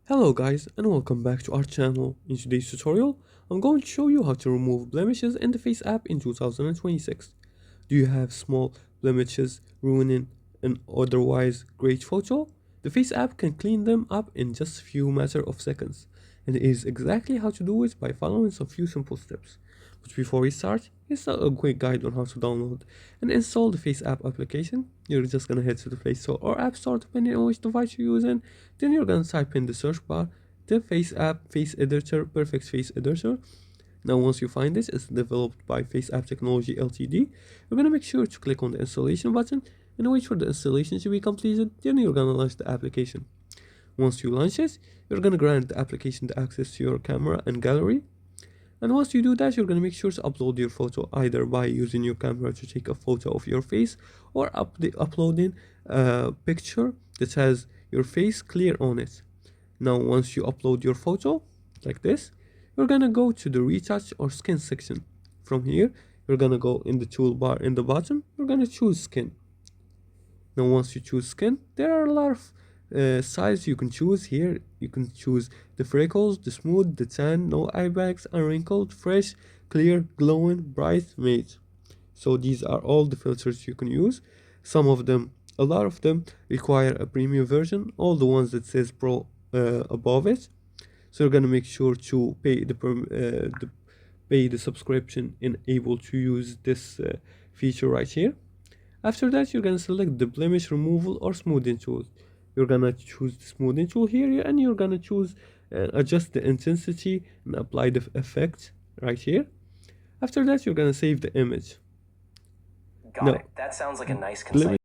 Hello guys and welcome back to our channel. In today's tutorial, I'm going to show you how to remove blemishes in the FaceApp in 2026. Do you have small blemishes ruining an otherwise great photo? The FaceApp can clean them up in just a few matter of seconds, and it is exactly how to do it by following some few simple steps. But before we start, here's a quick guide on how to download and install the FaceApp application. You're just gonna head to the Play Store or App Store depending on which device you're using. Then you're gonna type in the search bar the FaceApp Face Editor, Perfect Face Editor. Now once you find this, it's developed by FaceApp Technology Ltd. You're gonna make sure to click on the installation button and wait for the installation to be completed. Then you're gonna launch the application. Once you launch it, you're gonna grant the application the access to your camera and gallery. And once you do that, you're gonna make sure to upload your photo either by using your camera to take a photo of your face or uploading a picture that has your face clear on it. Now once you upload your photo like this, you're gonna go to the retouch or skin section. From here, you're gonna go in the toolbar in the bottom, you're gonna choose skin. Now once you choose skin, there are a lot of size you can choose here. You can choose the freckles, the smooth, the tan, no eye bags, unwrinkled, fresh, clear, glowing, bright, matte. So these are all the filters you can use. A lot of them require a premium version, all the ones that says pro above it. So you're gonna make sure to pay the subscription and able to use this feature right here. After that, you're gonna select the blemish removal or smoothing tool. You're gonna choose the smoothing tool here, and you're gonna choose adjust the intensity and apply the effect right here. After that, you're gonna save the image. Got it. That sounds like a nice, concise.